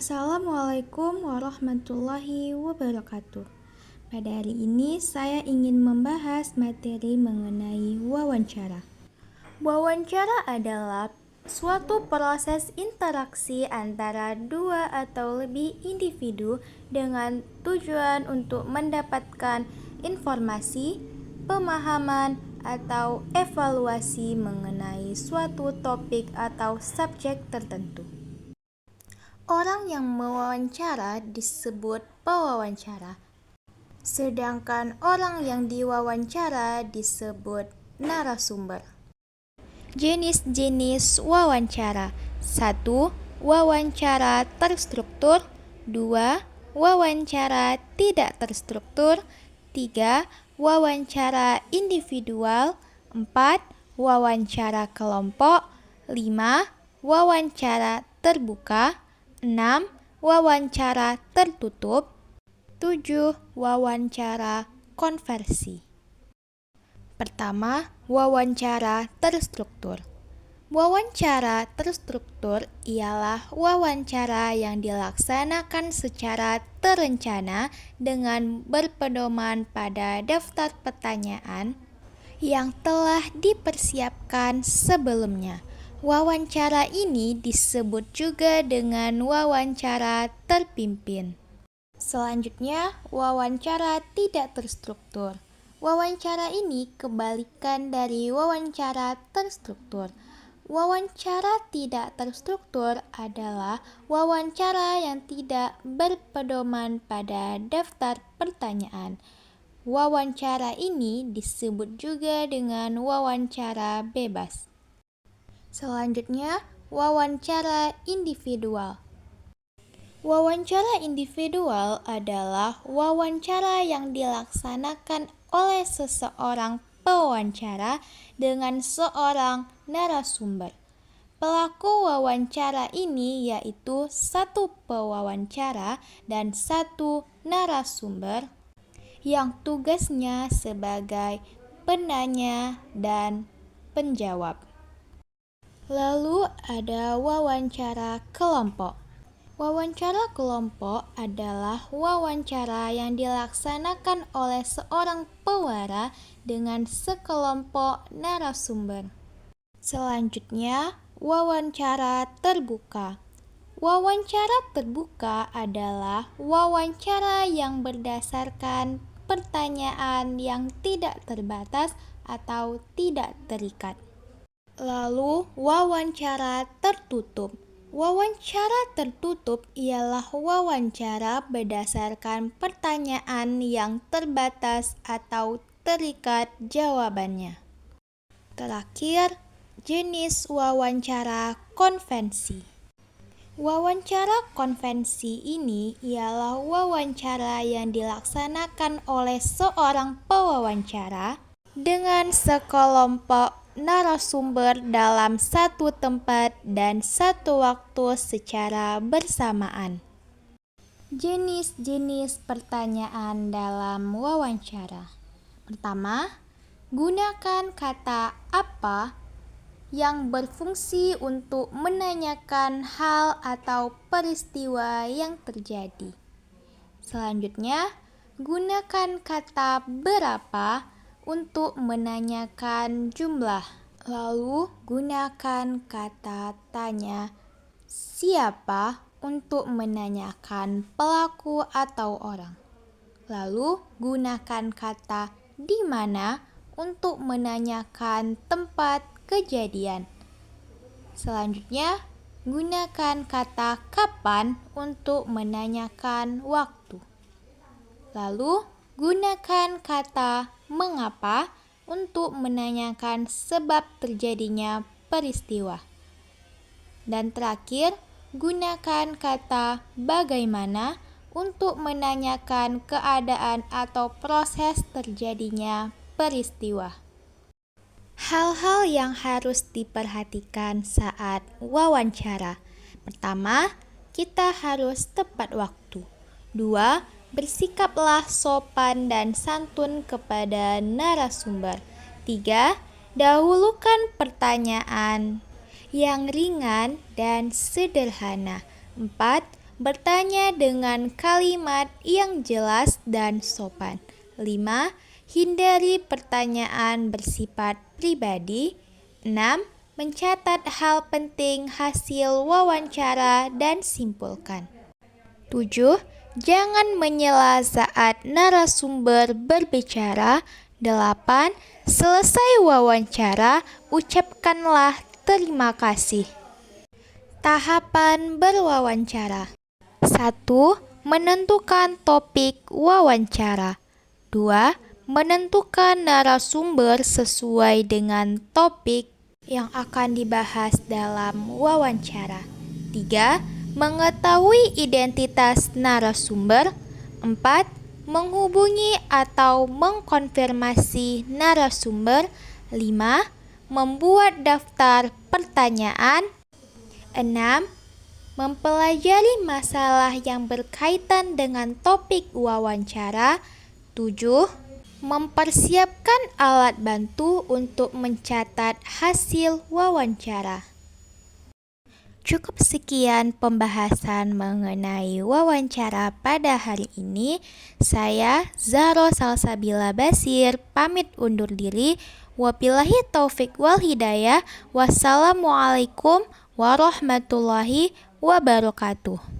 Assalamualaikum warahmatullahi wabarakatuh. Pada hari ini saya ingin membahas materi mengenai wawancara. Wawancara adalah suatu proses interaksi antara dua atau lebih individu dengan tujuan untuk mendapatkan informasi, pemahaman, atau evaluasi mengenai suatu topik atau subjek tertentu. Orang yang mewawancara disebut pewawancara, sedangkan orang yang diwawancara disebut narasumber. Jenis-jenis wawancara: 1. Wawancara terstruktur. 2. Wawancara tidak terstruktur. 3. Wawancara individual. 4. Wawancara kelompok. 5. Wawancara terbuka. 6. Wawancara tertutup. 7. Wawancara konversi. Pertama, wawancara terstruktur. Wawancara terstruktur ialah wawancara yang dilaksanakan secara terencana dengan berpedoman pada daftar pertanyaan yang telah dipersiapkan sebelumnya. Wawancara ini disebut juga dengan wawancara terpimpin. Selanjutnya, wawancara tidak terstruktur. Wawancara ini kebalikan dari wawancara terstruktur. Wawancara tidak terstruktur adalah wawancara yang tidak berpedoman pada daftar pertanyaan. Wawancara ini disebut juga dengan wawancara bebas. Selanjutnya, wawancara individual. Wawancara individual adalah wawancara yang dilaksanakan oleh seseorang pewawancara dengan seorang narasumber. Pelaku wawancara ini yaitu satu pewawancara dan satu narasumber yang tugasnya sebagai penanya dan penjawab. Lalu ada wawancara kelompok. Wawancara kelompok adalah wawancara yang dilaksanakan oleh seorang pewara dengan sekelompok narasumber. Selanjutnya, wawancara terbuka. Wawancara terbuka adalah wawancara yang berdasarkan pertanyaan yang tidak terbatas atau tidak terikat. Lalu, wawancara tertutup. Wawancara tertutup ialah wawancara berdasarkan pertanyaan yang terbatas atau terikat jawabannya. Terakhir, jenis wawancara konvensi. Wawancara konvensi ini ialah wawancara yang dilaksanakan oleh seorang pewawancara dengan sekelompok narasumber dalam satu tempat dan satu waktu secara bersamaan. Jenis-jenis pertanyaan dalam wawancara. Pertama, gunakan kata apa yang berfungsi untuk menanyakan hal atau peristiwa yang terjadi. Selanjutnya, gunakan kata berapa untuk menanyakan jumlah. Lalu, gunakan kata tanya siapa untuk menanyakan pelaku atau orang. Lalu, gunakan kata di mana untuk menanyakan tempat kejadian. Selanjutnya, gunakan kata kapan untuk menanyakan waktu. Lalu, gunakan kata mengapa untuk menanyakan sebab terjadinya peristiwa. Dan terakhir, gunakan kata bagaimana untuk menanyakan keadaan atau proses terjadinya peristiwa. Hal-hal yang harus diperhatikan saat wawancara. Pertama, kita harus tepat waktu. 2. Bersikaplah sopan dan santun kepada narasumber. 3. Dahulukan pertanyaan yang ringan dan sederhana. 4. Bertanya dengan kalimat yang jelas dan sopan. 5. Hindari pertanyaan bersifat pribadi. 6. Mencatat hal penting hasil wawancara dan simpulkan. 7. Jangan menyela saat narasumber berbicara. 8. Selesai wawancara, ucapkanlah terima kasih. Tahapan berwawancara. 1. Menentukan topik wawancara. 2. Menentukan narasumber sesuai dengan topik yang akan dibahas dalam wawancara. 3. Mengetahui identitas narasumber. 4. Menghubungi atau mengkonfirmasi narasumber. 5. Membuat daftar pertanyaan. 6. Mempelajari masalah yang berkaitan dengan topik wawancara. 7. Mempersiapkan alat bantu untuk mencatat hasil wawancara. Cukup sekian pembahasan mengenai wawancara pada hari ini. Saya Zahro Salsabila Basir pamit undur diri. Wabillahi taufik wal hidayah. Wassalamualaikum warahmatullahi wabarakatuh.